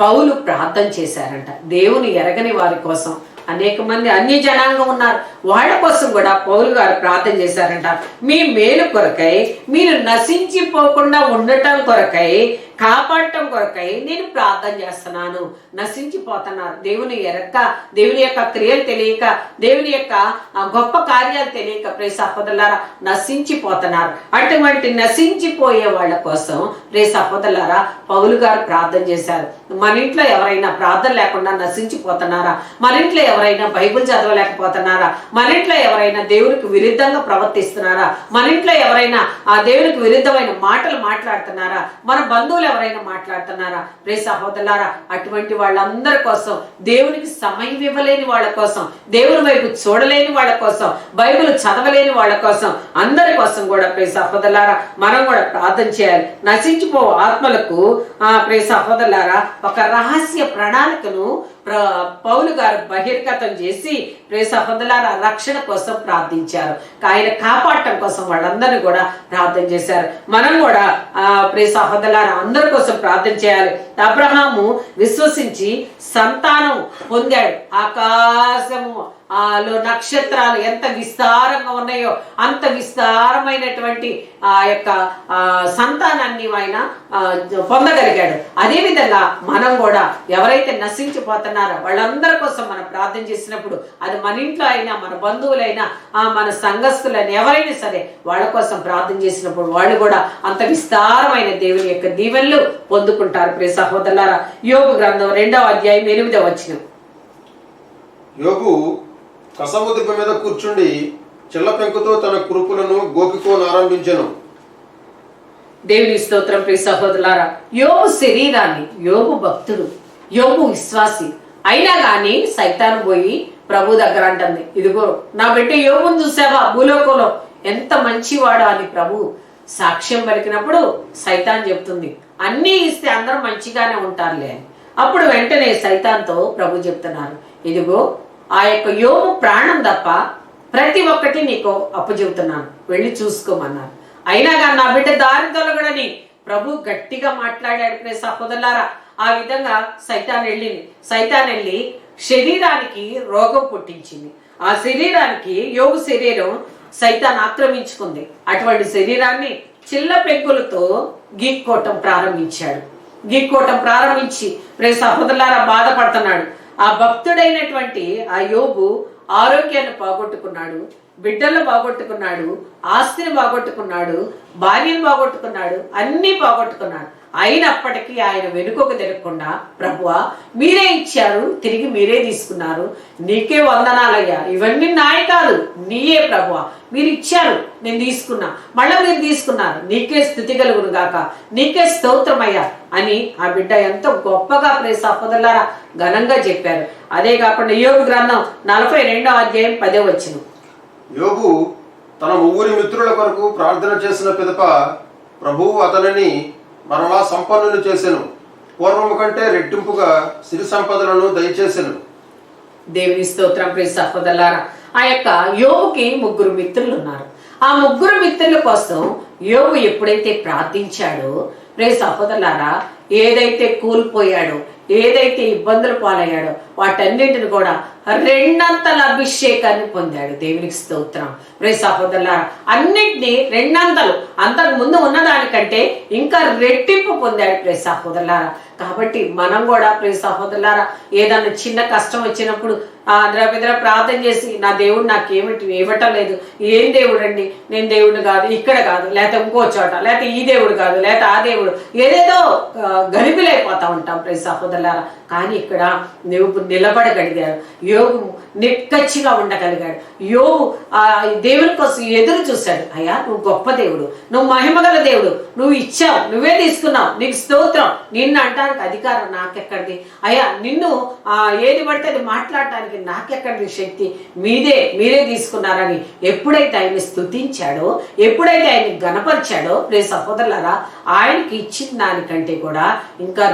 A: పౌలు ప్రార్థన చేశారంట. దేవుని ఎరగని వారి కోసం అనేక మంది అన్య జనాంగం ఉన్నారు, వాళ్ళ కోసం కూడా పౌలు గారు ప్రార్థన చేశారంట. మీ మేలు కొరకై, మీరు నశించిపోకుండా ఉండటం కొరకై, కాపాడటం కొరకై నేను ప్రార్థన చేస్తున్నాను. నశించిపోతున్నారు, దేవుని ఎరక్క, దేవుని యొక్క క్రియలు తెలియక, దేవుని యొక్క గొప్ప కార్యాలు తెలియక ప్రియ సహోదరులారా నశించిపోతున్నారు. అటువంటి నశించిపోయే వాళ్ళ కోసం ప్రియ సహోదరులారా పౌలు గారు ప్రార్థన చేశారు. మన ఇంట్లో ఎవరైనా ప్రార్థన లేకుండా నశించిపోతున్నారా? మన ఇంట్లో ఎవరైనా బైబిల్ చదవలేకపోతున్నారా? మన ఇంట్లో ఎవరైనా దేవునికి విరుద్ధంగా ప్రవర్తిస్తున్నారా? మన ఇంట్లో ఎవరైనా ఆ దేవునికి విరుద్ధమైన మాటలు మాట్లాడుతున్నారా? మన బంధువులు ఎవరైనా మాట్లాడుతున్నారా? ప్రియ సహోదరులారా అటువంటి వాళ్ళందరి కోసం, దేవునికి సమయం ఇవ్వలేని వాళ్ళ కోసం, దేవుని వైపు చూడలేని వాళ్ళ కోసం, బైబిల్ చదవలేని వాళ్ళ కోసం, అందరి కోసం కూడా ప్రియ సహోదరులారా మనం కూడా ప్రార్థన చేయాలి. నశించిపో ఆత్మలకు ప్రియ సహోదరులారా ఒక రహస్య ప్రణాళికను పౌలు గారు బహిర్గతం చేసి ప్రియ సహోదరులారా రక్షణ కోసం ప్రార్థించారు. ఆయన కాపాడటం కోసం వాళ్ళందరినీ కూడా ప్రార్థన చేశారు. మనం కూడా ప్రియ సహోదరులారా అందరి కోసం ప్రార్థన చేయాలి. అబ్రహాము విశ్వసించి సంతానం పొందాడు. ఆకాశము లో నక్షత్రాలు ఎంత విస్తారంగా ఉన్నాయో అంత విస్తారమైనటువంటి ఆ యొక్క సంతానాన్ని ఆయన పొందగలిగాడు. అదేవిధంగా మనం కూడా ఎవరైతే నశించిపోతున్నారో వాళ్ళందరి కోసం మనం ప్రార్థన చేసినప్పుడు, అది మన ఇంట్లో అయినా, మన బంధువులైనా, మన సంఘస్థులైనా ఎవరైనా సరే వాళ్ళ కోసం ప్రార్థన చేసినప్పుడు వాళ్ళు కూడా అంత విస్తారమైన దేవుని యొక్క దీవెనలు పొందుకుంటారు. ప్రియ సహోదరులారా యోబు గ్రంథం 2వ అధ్యాయం 8వ వచనం.
B: యోబు కసముద్రిక మీద కూర్చుండి చిల్ల పెంకుతో తన కురుపులను గోకికోనారంభించెను.
A: దేవుని స్తోత్రం. ప్రియ సహోదరులారా యోబు శరీరాన్ని, యోబు భక్తుడు, యోబు విశ్వాసి అయినా గాని సైతాను పోయి ప్రభు దగ్గర అంటుంది, ఇదిగో నా బిడ్డ యోబును చూసావా భూలోకంలో ఎంత మంచివాడు అని ప్రభు సాక్ష్యం పలికినప్పుడు సైతాన్ చెప్తుంది, అన్నీ ఇస్తే అందరూ మంచిగానే ఉంటారులే అని. అప్పుడు వెంటనే సైతాన్తో ప్రభు చెప్తున్నారు, ఇదిగో ఆ యొక్క యోబు ప్రాణం తప్ప ప్రతి ఒక్కటి నీకు అప్పచెబుతున్నాను, వెళ్ళి చూసుకోమన్నారు. అయినా కానీ నా బిడ్డ దారి తొలగడని ప్రభు గట్టిగా మాట్లాడాడు. ప్రియ సహోదరులారా ఆ విధంగా సైతాన్ వెళ్ళి శరీరానికి రోగం పుట్టించింది. ఆ శరీరానికి యోబు శరీరం సైతాన్ ఆక్రమించుకుంది. అటువంటి శరీరాన్ని చిల్ల పెంకులతో గీక్కోవటం ప్రారంభించి ప్రియ సహోదరులారా బాధపడుతున్నాడు. ఆ భక్తుడైనటువంటి ఆ యోబు ఆరోగ్యాన్ని పోగొట్టుకున్నాడు, బిడ్డలు పోగొట్టుకున్నాడు, ఆస్తిని పోగొట్టుకున్నాడు, భార్యను పోగొట్టుకున్నాడు, అన్ని పోగొట్టుకున్నాడు. అయినప్పటికీ ఆయన వెనుకకు తిరగకుండా, ప్రభువా మీరే ఇచ్చారు, తిరిగి మీరే తీసుకున్నారు, నీకే వందనాలయ్యా, ఇవన్నీ నాయ కాదు నీయే ప్రభువా, మీరు ఇచ్చారు నేను తీసుకున్నా, మళ్ళీ మీరు తీసుకున్నారు, నీకే స్తుతి కలుగును గాక, నీకే స్తోత్రమయ్యా అని ఆ బిడ్డ ఎంతో గొప్పగా ప్రియ సహోదరులారా ఘనంగా చెప్పారు. అదే కాకుండా యోబు గ్రంథం 42వ అధ్యాయం 10వ వచనం.
B: యోబు తన ముగ్గురి మిత్రుల కొరకు ప్రార్థన చేసిన పిదప ప్రభువు అతనిని మరలా సంపన్నులు చేసెను, పూర్వము కంటే రెట్టింపుగా సిరి సంపదలను దయచేసెను.
A: దేవుని స్తోత్రం. ప్రియ సహోదరులారా ఆ యొక్క యోబుకి 3 మిత్రులు ఉన్నారు. ఆ 3 మిత్రుల కోసం యోబు ఎప్పుడైతే ప్రార్థించాడో ప్రియ సహోదరులారా ఏదైతే కూలిపోయాడో, ఏదైతే ఇబ్బందులు పాలయ్యాడో వాటన్నింటిని కూడా 2 అభిషేకాన్ని పొందాడు. దేవునికి స్తోత్రం. ప్రియ సహోదరులారా అన్నిటినీ 2 అంతకు ముందు ఉన్నదానికంటే ఇంకా రెట్టింపు పొందాడు ప్రియ సహోదరులారా. కాబట్టి మనం కూడా ప్రియ సహోదరులారా ఏదన్నా చిన్న కష్టం వచ్చినప్పుడు ద్రవిద్ర ప్రార్థన చేసి, నా దేవుడు నాకేమిటి ఇవ్వటం లేదు, ఏం దేవుడు అండి, నేను దేవుడు కాదు, ఇక్కడ కాదు, లేకపోతే ఇంకో చోట, లేకపోతే ఈ దేవుడు కాదు, లేకపోతే ఆ దేవుడు, ఏదేదో గలిబిలైపోతా ఉంటాం ప్రియ సహోదరులారా. కానీ ఇక్కడ నువ్వు నిలబడగలిగాడు, యోగు నిక్కచ్చిగా ఉండగలిగాడు. యోగు దేవుని కోసం ఎదురు చూశాడు. అయ్యా నువ్వు గొప్ప దేవుడు, నువ్వు మహిమగల దేవుడు, నువ్వు ఇచ్చావు, నువ్వే తీసుకున్నావు, నీకు స్తోత్రం, నిన్ను అంటానికి అధికారం నాకెక్కడిది అయ్యా, నిన్ను ఏది పడితే అది మాట్లాడటానికి నాకెక్కడిది శక్తి, మీరే తీసుకున్నారని ఎప్పుడైతే ఆయన్ని స్తుతించాడో, ఎప్పుడైతే ఆయన్ని గణపరిచాడో ప్రియ సహోదరులారా ఆయనకి ఇచ్చిన దానికంటే కూడా ఇంకా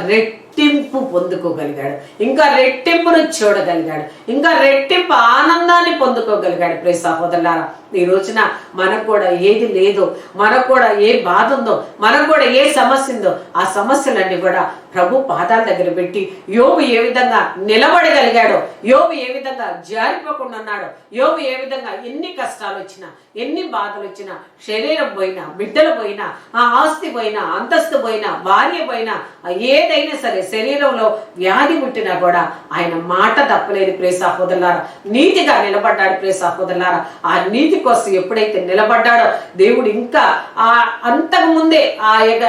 A: రెట్టింపు పొందుకోగలిగాడు, ఇంకా రెట్టింపును చూడగలిగాడు, ఇంకా రెట్టింపు ఆనందాన్ని పొందుకోగలిగాడు. ప్రియ సహోదరులారా, ఈ రోజున మనకు కూడా ఏది లేదో, మనకు కూడా ఏ బాధ ఉందో, మనకు కూడా ఏ సమస్య ఉందో, ఆ సమస్యలన్నీ కూడా ప్రభు పాదాల దగ్గర పెట్టి యోబు ఏ విధంగా నిలబడగలిగాడో, యోబు ఏ విధంగా జారిపోకుండా ఉన్నాడో, యోబు ఏ విధంగా ఎన్ని కష్టాలు వచ్చినా, ఎన్ని బాధలు వచ్చినా, శరీరం పోయినా, బిడ్డలు పోయినా, ఆ ఆస్తి పోయినా, అంతస్తు పోయినా, భార్య పోయినా, ఏదైనా సరే శరీరంలో వ్యాధి పుట్టినా కూడా ఆయన మాట తప్పలేదు. ప్రియ సహోదరులారా, నీతిగా నిలబడ్డాడు. ప్రియ సహోదరులారా, ఆ నీతి కోసం ఎప్పుడైతే నిలబడ్డాడో దేవుడు ఇంకా అంతకు ముందే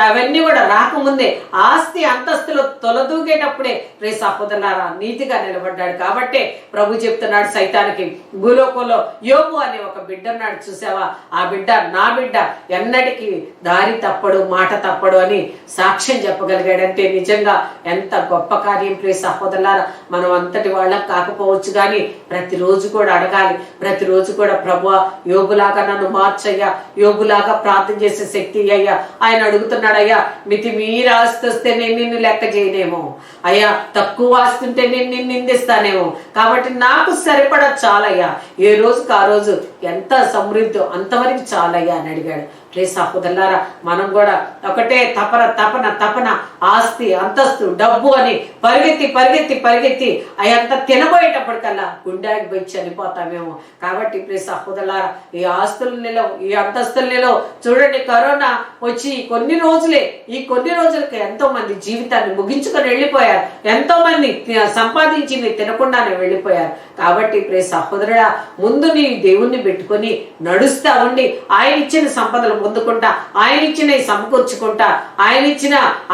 A: అవన్నీ కూడా రాకముందే ఆస్తి అంతస్తులు తొలదూగేటప్పుడే ప్రియ సహోదరులారా నీతిగా నిలబడ్డాడు. కాబట్టే ప్రభు చెప్తున్నాడు సైతానికి, భూలోకంలో యోబు అనే ఒక బిడ్డ ఉన్నాడు, చూసావా, ఆ బిడ్డ నా బిడ్డ ఎన్నటికీ దారి తప్పడు, మాట తప్పడు అని సాక్ష్యం చెప్పగలిగాడంటే నిజంగా ఎంత గొప్ప కార్యం. ప్రియ సహోదరులారా, మనం అంతటి వాళ్ళం కాకపోవచ్చు కానీ ప్రతిరోజు కూడా అడగాలి, ప్రతిరోజు కూడా ప్రభువా యోబులాగా నన్ను మార్చయ్యా, యోబులాగా ప్రార్థన చేసే శక్తి అయ్యా. ఆయన అడుగుతున్నాడు, అయ్యా మితి మీరు ఆస్తి వస్తే నేను నిన్ను లెక్క చేయనేమో, అయ్యా తక్కువ ఆస్తి ఉంటే నేను నిన్ను నిందిస్తానేమో, కాబట్టి నాకు సరిపడా చాలయ్యా, ఏ రోజుకి ఆ రోజు ఎంత సమృద్ధి అంతవరకు చాలయ్యా అని అడిగాడు. ప్రియ సహోదరులారా, మనం కూడా ఒకటే తపన తపన తపన ఆస్తి అంతస్తు డబ్బు అని పరిగెత్తి పరిగెత్తి పరిగెత్తి అయంతా తినబోయేటప్పటికల్లా గుండెకి పోయి చనిపోతామేమో. కాబట్టి ప్రియ సహోదరులారా, ఈ ఆస్తుల నిలవ, ఈ అంతస్తుల నిలవ చూడండి, కరోనా వచ్చి కొన్ని రోజులే, ఈ కొన్ని రోజులకి ఎంతో మంది జీవితాన్ని ముగించుకొని వెళ్ళిపోయారు, ఎంతో మంది సంపాదించింది తినకుండానే వెళ్ళిపోయారు. కాబట్టి ప్రియ సహోదరుడా, ముందు నీ దేవుణ్ణి పెట్టుకొని నడుస్తా ఉండి ఆయన ఇచ్చిన సంపదలు పొందుకుంటా, ఆయన ఇచ్చిన సమకూర్చుకుంటా,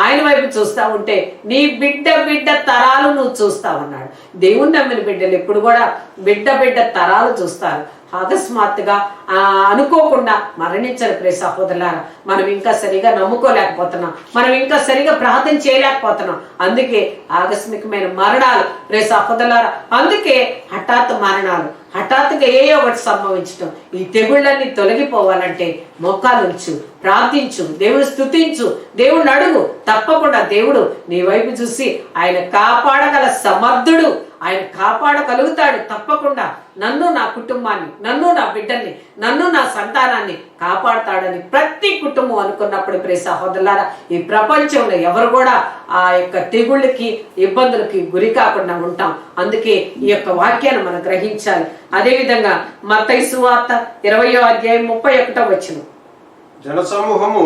A: ఆయన వైపు చూస్తా ఉంటే నీ బిడ్డ తరాలు నువ్వు చూస్తా ఉన్నాడు. దేవుణ్ణి నమ్మిన బిడ్డలు ఎప్పుడు కూడా బిడ్డ తరాలు చూస్తారు. అకస్మాత్తుగా అనుకోకుండా మరణించరు. ప్రియ సహోదరులారా, మనం ఇంకా సరిగా నమ్ముకోలేకపోతున్నాం, మనం ఇంకా సరిగా ప్రార్థన చేయలేకపోతున్నాం. అందుకే ఆకస్మికమైన మరణాలు ప్రియ సహోదరులారా, అందుకే హఠాత్ మరణాలు, హఠాత్తుగా ఏయో ఒకటి సంభవించడం. ఈ తెగుళ్ళన్నీ తొలగిపోవాలంటే మోకాలుంచు, ప్రార్థించు, దేవుడు స్తుతించు, దేవుడిని అడుగు. తప్పకుండా దేవుడు నీ వైపు చూసి ఆయన కాపాడగల సమర్థుడు, ఆయన కాపాడగలుగుతాడు. తప్పకుండా నన్ను, నా కుటుంబాన్ని, నన్ను, నా బిడ్డల్ని, నన్ను, నా సంతానాన్ని కాపాడుతాడని ప్రతి కుటుంబం అనుకున్నప్పుడు ప్రియ సహోదరులారా, ఈ ప్రపంచంలో ఎవరు కూడా ఆ యొక్క తెగుళ్ళకి ఇబ్బందులకి గురి కాకుండా ఉంటాం. అందుకే ఈ యొక్క వాక్యాన్ని మనం గ్రహించాలి. అదేవిధంగా మత్తయి సువార్త 20వ అధ్యాయం 31వ వచనం,
B: జనసమూహము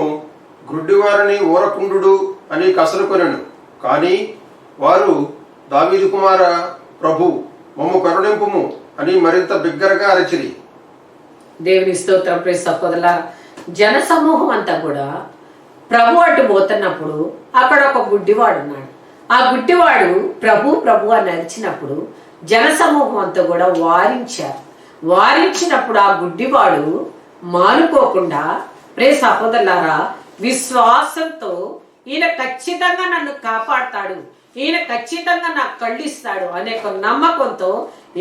B: గ్రుడ్డివారిని ఊరకుండు అని కసరుకొనెను, కానీ వారు దావీదు కుమార ప్రభు మమ్ము కరుణింపుము అని మరింత బిగ్గరగా అరచిరి.
A: దేవుని స్తోత్రం. ప్రియ సహోదరులారా, జన సమూహం అంతా కూడా ప్రభు అటు పోతున్నప్పుడు అక్కడ ఒక గుడ్డివాడు ఉన్నాడు. ఆ గుడ్డివాడు ప్రభు అని అరిచినప్పుడు జన సమూహం అంతా కూడా వారించినప్పుడు ఆ గుడ్డివాడు మానుకోకుండా ప్రియ సహోదరులారా విశ్వాసంతో ఈయన ఖచ్చితంగా నన్ను కాపాడుతాడు, ఈయన ఖచ్చితంగా నాకు కళ్ళు ఇస్తాడు అనే నమ్మకంతో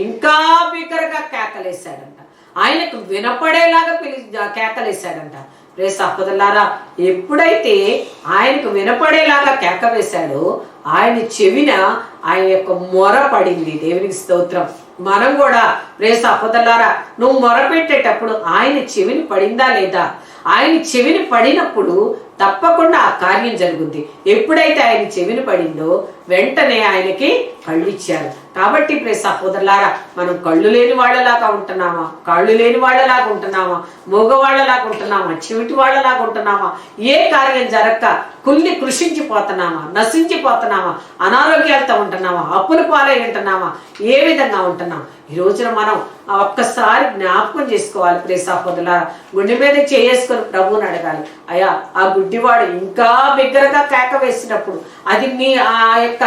A: ఇంకా బిగ్గరగా కేకలేశాడంట. ఆయనకు వినపడేలాగా కేకలేశాడంట. ప్రియ సహోదరులారా, ఎప్పుడైతే ఆయనకు వినపడేలాగా కేక వేశాడో ఆయన చెవిన ఆయన యొక్క మొర పడింది. దేవునికి స్తోత్రం. మనం కూడా ప్రియ సహోదరులారా, నువ్వు మొర పెట్టేటప్పుడు ఆయన చెవిని పడిందా లేదా? ఆయన చెవిని పడినప్పుడు తప్పకుండా ఆ కార్యం జరుగుద్ది. ఎప్పుడైతే ఆయన చెవిని పడిందో వెంటనే ఆయనకి కళ్ళు ఇచ్చారు. కాబట్టి ప్రియ సహోదరులారా, మనం కళ్ళు లేని వాళ్ళలాగా ఉంటున్నామా, కాళ్ళు లేని వాళ్ళలాగా ఉంటున్నామా, మగవాళ్ళలాగా ఉంటున్నామా, చెవిటి వాళ్ళలాగా ఉంటున్నామా, ఏ కార్యం జరగక కృషించిపోతున్నామా, నశించిపోతున్నామా, అనారోగ్యాలతో ఉంటున్నామా, అప్పుల పాలై ఉంటున్నామా, ఏ విధంగా ఉంటున్నాం? ఈ రోజున మనం ఒక్కసారి జ్ఞాపకం చేసుకోవాలి. ప్రియ సహోదరులారా, గుండె మీద చేసుకొని ప్రభువుని అడగాలి. అయ్యా, ఆ గుడ్డివాడు ఇంకా బిగ్గరగా కేక వేసినప్పుడు అది నీ ఆ యొక్క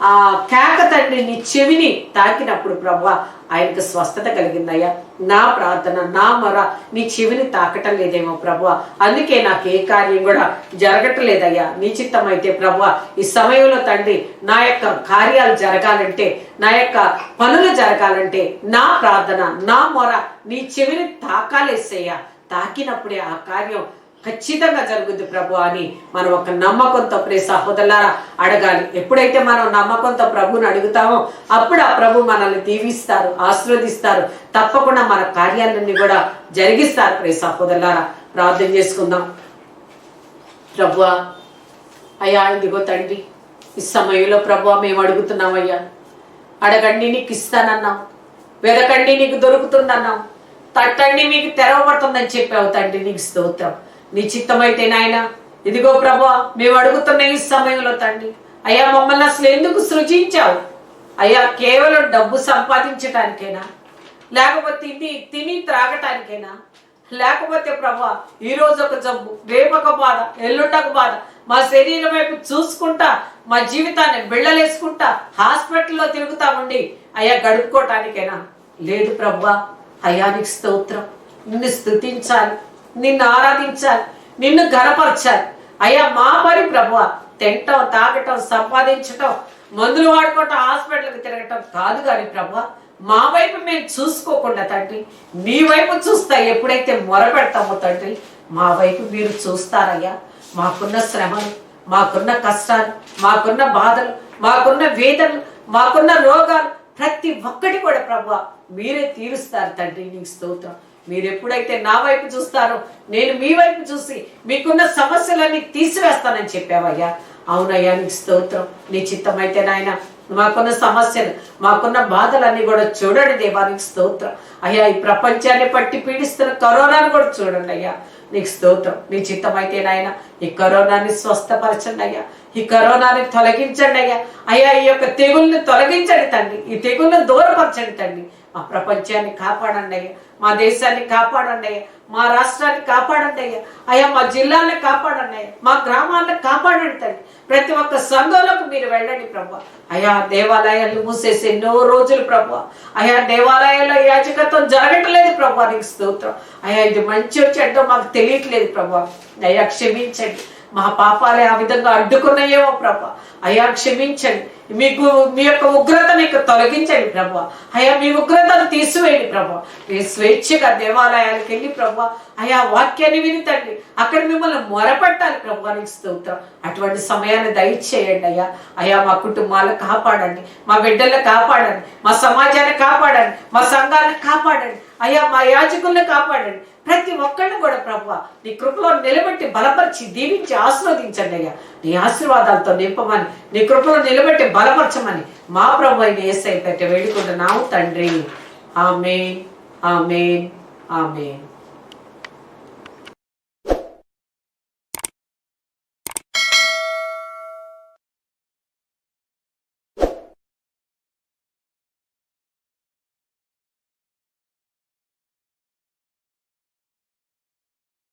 A: ఆ కేక తండ్రి నీ చెవిని తాకినప్పుడు ప్రభువా ఆయనకు స్వస్థత కలిగిందయ్యా. నా ప్రార్థన, నా మొర నీ చెవిని తాకటం లేదేమో ప్రభువా, అందుకే నాకు ఏ కార్యం కూడా జరగట్లేదయ్యా. నీ చిత్తం అయితే ప్రభువా ఈ సమయంలో తండ్రి నా యొక్క కార్యాలు జరగాలంటే, నా యొక్క పనులు జరగాలంటే నా ప్రార్థన, నా మొర నీ చెవిని తాకాలేసయ్యా. తాకినప్పుడే ఆ కార్యం ఖచ్చితంగా జరుగుద్ది ప్రభు అని మనం ఒక నమ్మకంతో ప్రియ సహోదరులారా అడగాలి. ఎప్పుడైతే మనం నమ్మకంతో ప్రభుని అడుగుతామో అప్పుడు ఆ ప్రభు మనల్ని దీవిస్తారు, ఆశీర్వదిస్తారు, తప్పకుండా మన కార్యాలన్నీ కూడా జరిగిస్తారు. ప్రియ సహోదరులారా ప్రార్థన చేసుకుందాం. ప్రభువా అయ్యా, ఇదిగో తండ్రి, ఈ సమయంలో ప్రభువా మేము అడుగుతున్నామయ్యా. అడగండి నీకు ఇస్తానన్నాం, వెదకండి నీకు దొరుకుతుందన్నాం, తట్టండి మీకు తెరవబడుతుందని చెప్పావు తండ్రి. నీకు స్తోత్రం. నీ చిత్తమైతే నాయన ఇదిగో ప్రభువా మేము అడుగుతున్న ఈ సమయంలో తండ్రి అయ్యా, మమ్మల్ని అసలు ఎందుకు సృజించావు అయ్యా? కేవలం డబ్బు సంపాదించడానికైనా, లేకపోతే తిని త్రాగటానికైనా, లేకపోతే ప్రభువా ఈరోజు ఒక జబ్బు, రేపు ఒక బాధ, ఎల్లుండొక బాధ, మా శరీరం వైపు చూసుకుంటా మా జీవితాన్ని బిళ్ళలేసుకుంటా హాస్పిటల్లో తిరుగుతా ఉండి అయ్యా గడుపుకోవటానికైనా? లేదు ప్రభువా. అయ్యా నీకు స్తోత్రం. నిన్ను స్తుతించాలి, నిన్ను ఆరాధించాలి, నిన్ను ఘనపరచాలి అయ్యా. మా పని ప్రభువా తింటం, తాగటం, సంపాదించటం, మందులు వాడుకోవటం, హాస్పిటల్కి తిరగటం కాదు కానీ ప్రభువా మా వైపు మేము చూసుకోకుండా తండ్రి నీ వైపు చూస్తా ఎప్పుడైతే మొరపెడతామో తండ్రి మా వైపు మీరు చూస్తారయ్యా. మాకున్న శ్రమలు, మాకున్న కష్టాలు, మాకున్న బాధలు, మాకున్న వేదనలు, మాకున్న రోగాలు ప్రతి ఒక్కటి కూడా ప్రభువా మీరే తీరుస్తారు తండ్రి. నీకు స్తోత్రం. మీరు ఎప్పుడైతే నా వైపు చూస్తారో నేను మీ వైపు చూసి మీకున్న సమస్యలన్నీ తీసివేస్తానని చెప్పావయ్యా. అవునయ్యా నీకు స్తోత్రం. నీ చిత్తమైతే నాయన మాకున్న సమస్యలు, మాకున్న బాధలన్నీ కూడా చూడండి దేవా. నీకు స్తోత్రం అయ్యా. ఈ ప్రపంచాన్ని పట్టి పీడిస్తున్న కరోనాను కూడా చూడండి అయ్యా. నీకు స్తోత్రం. నీ చిత్తమైతే నాయన ఈ కరోనాని స్వస్థపరచండి అయ్యా. ఈ కరోనాని తొలగించండి అయ్యా. అయ్యా ఈ యొక్క తెగుల్ని తొలగించండి తండ్రి. ఈ తెగుల్ని దూరపరచండి తండ్రి. మా ప్రపంచాన్ని కాపాడండి అయ్యా. మా దేశాన్ని కాపాడండి అయ్యా. మా రాష్ట్రాన్ని కాపాడండి అయ్యా. అయ్యా మా జిల్లాలను కాపాడండి అయ్యా. మా గ్రామాలను కాపాడండి తండ్రి. ప్రతి ఒక్క సంఘంలోకి మీరు వెళ్ళండి ప్రభు. అయ్యా దేవాలయాలు మూసేసి ఎన్నో రోజులు ప్రభు. అయ్యా దేవాలయాల్లో యాజకత్వం జరగట్లేదు ప్రభు. నీకు స్తోత్రం అయ్యా. ఇది మంచి చెడ్డో మాకు తెలియట్లేదు ప్రభు. అయ్యా క్షమించండి. మా పాపాలే ఆ విధంగా అడ్డుకున్నాయేమో ప్రభు. అయ్యా క్షమించండి. మీ యొక్క ఉగ్రతను తొలగించండి ప్రభు. అయ్యా మీ ఉగ్రతను తీసివేయండి ప్రభు. మీరు స్వేచ్ఛగా దేవాలయాలకు వెళ్ళి ప్రభు అయ్యా వాక్యాన్ని వినితండి. అక్కడ మిమ్మల్ని మొరపెట్టాలి ప్రభు. నీకు స్తోత్రం. అటువంటి సమయాన్ని దయచేయండి అయ్యా. అయ్యా మా కుటుంబాలను కాపాడండి, మా బిడ్డలను కాపాడండి, మా సమాజాన్ని కాపాడండి, మా సంఘాలను కాపాడండి అయ్యా. మా యాజకుల్ని కాపాడండి. ప్రతి ఒక్కరిని కూడా ప్రభువా నీ కృపలో నిలబెట్టి బలపరిచి దీవించి ఆశీర్వదించండి అయ్యా. నీ ఆశీర్వాదాలతో నింపమని, నీ కృపలో నిలబెట్టి బలపరచమని మా ప్రభు అయిన యేసయ్య పేరిట వేడుకుంటున్నాము తండ్రి. ఆమేన్, ఆమేన్, ఆమేన్.